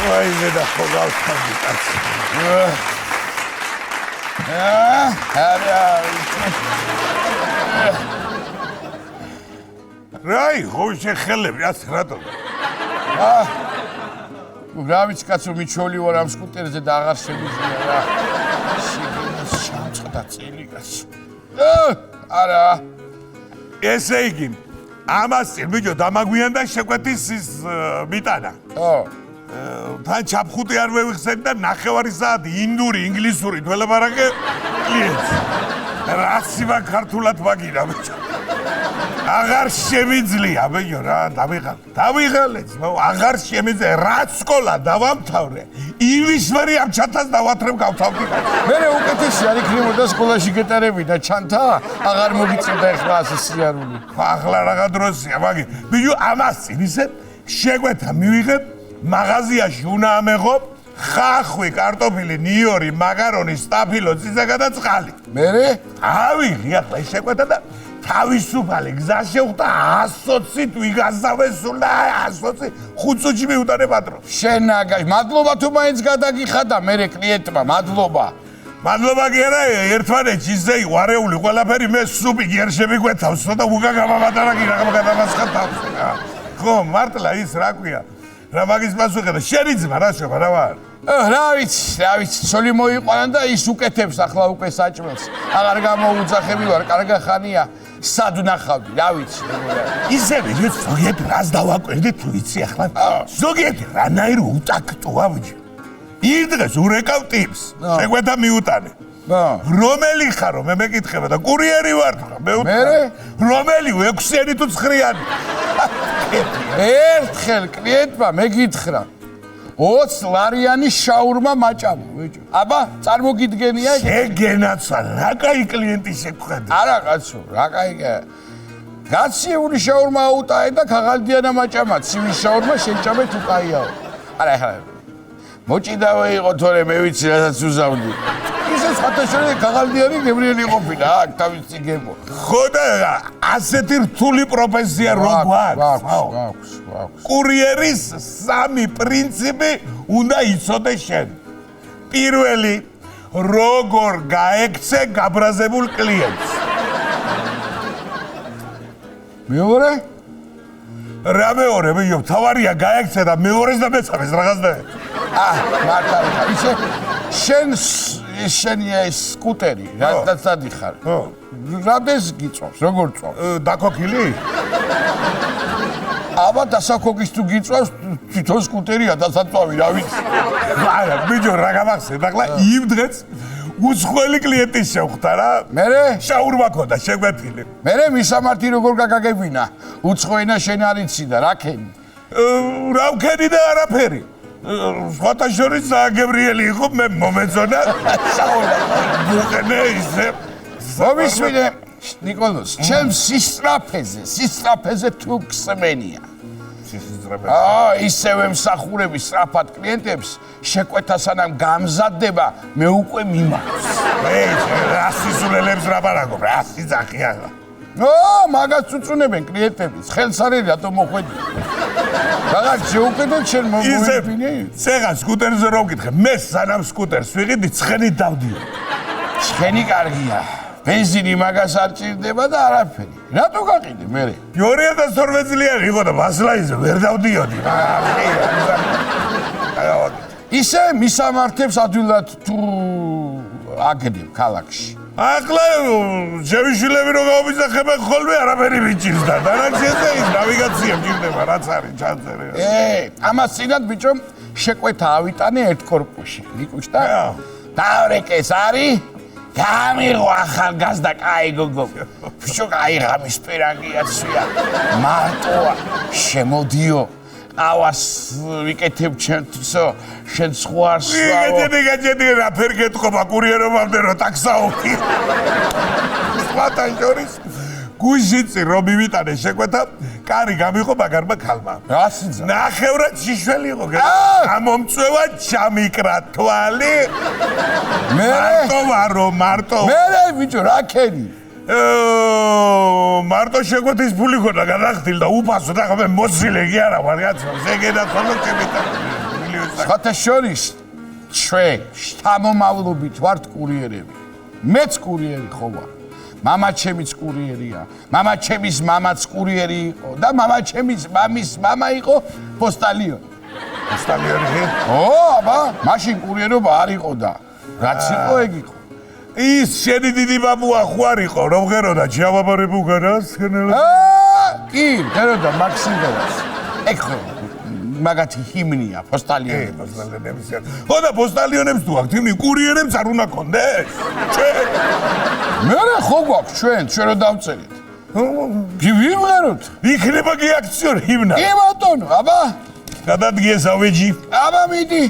ვაიმე და ხო გავხარდი კაცი. რაი, ხო შეხელები, ასე რატომ? რა ვიცი კაცო, მიჩვეული ვარ ამ სკუტერზე და აღარ შემიძლია რა. შეგენას ჩამწყდა წელი კაცო. არა. ესე იგი, ამას ბიჭო დამაგვიანდა შეკვეთის ის მიტანა. თან ჩაფხუტი არ მევიხსენდი და ნახევარი საათი ინდური, ინგლისური თველებარაკე კლიენტს. რაცი ქართულად მაგირა ბიჭო. აღარ შემიძლია ბიჭო რა, დავიღალეთ, აღარ შემიძლია, რა სკოლა დავამთავრე. ივლისვერი ამ ჩათას დავათრებ გავთავდი. მე უკეთესი არ იქნებოდა სკოლაში გეტარები და ჩანთა აღარ მოგიწევდა ეხლა ასე სიარული. ახლა რაღა დროსია, მაგი. ბიჭო ამას წინ ისე შეგვეთა მივიღებ მაღაზიაში უნდა ამეღო ხახვი, კარტოფილი, ნიორი, მაკარონი, სტაფილო, წიწაკა და წყალი. მერე? ავიღი ახლა შეკვეთა და თავისუფალი გზა შევხვდა 120-ით ვიგაზავესულ და 120 5 წუთში მიუტანე პატრონს. შენ აგაში, მადლობა თუ მაინც გადაგიხადა მერე კლიენტმა, მადლობა. მადლობა კი არა, ერთმანეთში ისე ვარეული ყველაფერი მე სუპი გერშები გვეთავს და უგა გამავატარა კი რაღაც გადამასხა თავს. ხო, მართლა ის რა ქვია. რა მაგის მასუხე და შენი ძმა რა შევა რა ვარ? რა ვიცი, ცოლი მოიყვანა და ის უკეთებს ახლა უკვე საჭმელს. აღარ გამოუძახები ვარ, კარგა ხანია. სად ვნახავდი, რა ვიცი. ისევე ზოგიერთი რას დავაკვირდი თუ იცი ახლა? ზოგიერთი რანაირ უტაქტოა ბიჭო. ირდღეს ურეკავ ტიპს, შეგვეთა მიუტანე. რომელი ხარო მე მეკითხება და კურიერი ვარ ხა მე მერე რომელი 6-იანი თუ 9-იანი ერთხელ კლიენტმა მეკითხრა 20 ლარიანი შაურმა მაჭამა ბიჭო აბა წარმოგიდგენია შეგენაცა რა კაი კლიენტი შეგხვედა არა კაცო რა კაი გაციული შაურმა აუტაე და ქაღალდიანა მაჭამა ცივი შაურმა შეჭამე თუ კაიაო არა ხა მოჭიდავე იყო თორე მე ვიცი რასაც უზავდი ისე ხათაშორი ქაღალდიანი გებრიელი ყოფილა აქ თავისი გემო ხო და ასეთი რთული პროფესია რო გვაქვს კურიერის 3 პრინციპი უნდა იცოდე შენ პირველი როგორ გაექცე გაბრაზებულ კლიენტს მეორე რა მეორე ბიჭო თავარია გაექცე და მეორეს და მეცამეს რაღაც და მარტა ისე შენია ეს სკუტერი რადგან დადიხარ რადეს გიწვავს როგორ წვავს დაკოქილი აბა დასაკოკის თუ გიწვავს თვითონ სკუტერია დასაწვავი რა ვიცი არა ბიჭო რა გამახსენდა ახლა იმ დღეს უცხოელი კლიენტი შევხვდა რა მერე შაურმა ქონდა შეგვეფილი მერე მისამართი როგორ გაგაგებინა უცხოენა შენ არ იცი და რა ქენი რა ვქენი და არაფერი სხვათა შორის გებრიელი იყო მე მომეწონა ბუყნე ისე მომისმინე ნიკოლოს ჩემს სისტრაფეზე თუ ქსმენია ისევე მსახურები სწრაფად კლიენტებს შეკვეთა სანამ გამზადდება მე უკვე მიმარს რა სიზულელებს რა ბარაგობ რა სიძახია მაგას უწუნებენ კლიენტები ხელს არის რატო მოხვედი რაღაც შეუკეთეთ შენ მომვიფინე ცეღა სკუტერზე რო ვკითხე მე სანამ სკუტერს ვიყიდი ცხენი დავდიო ცხენი კარგია ბენზინი მაგას არ ჭირდება და არაფერი რატო გაყიდე მე 2012 წლიანი იყო და ბასლაიზე ვერ დავდიოდი ისე მისამართებს ადვილად თუ აგდებ ქალაქში ახლა შევიშილები რო გავიზახებენ ხოლმე არაფერი მიჭირდა და რა შეიძლება ის ნავიგაცია მჭირდება რაც არის ჩანწერე ამას წინათ ბიჭო შეკვეთა ავიტანე ერთ კორპუსში ნიკუშტა დავრეკეს არის გამიღო ახალგაზრდა კაი გოგო ბიჭო კაი ღამის პირაგია ცვია მარტოა შემოდიო ავას ვიკეთებ ჩემთვისო შენ სხვა არ სვავო გეჯედი რა ფერგეთყობა კურიერობამდე რო ტაქსაობი სხვათა შორის გუშინცი რო მივიტანე შეკვეთა კარი გამიღო მაგარმა ქალმა რა სიძა ნახევრად შიშველი იყო გამომწვევა ჩამიკრა თვალი მარტო მერე ბიჭო რა ქენი მარტო შეკვეთის ფული ქონდა გადახდილ და უფასო და ხომ მოძილე კი არა ვარ კაცო ზეგედა ხოლმე კებიტა სხვათა შორის ჩვენ შთამომავლობით ვართ კურიერები. მეც კურიერი ხო ვარ. მამაჩემიც კურიერია. მამაჩემის მამაც კურიერი იყო და მამაჩემის მამის მამა იყო პოსტალიონი. პოსტალიონი? აბა, მაშინ კურიერობა არ იყო და რაც იყო ეგ იყო. ის შენი დიდი მამუა ხო არ იყო, რომ ღეროდა ჯავაბარებუ გარას ხენელა? კი, ღეროდა მაქსიმდელას. ეგ ხო მაგათი ჰიმნია პოსტალიონი. პოსტალიონების. ხო და პოსტალიონებს თუ აქვს ჰიმნი, კურიერებს არ უნდა კონდეს? ჩვენ მე ხო გვაქვს ჩვენ რო დავწერით. კი ვიმღეროთ. იქნება კი აქციონი ჰიმნა. კი ბატონო, აბა. გადადგეს ავეჯი. აბა მიდი.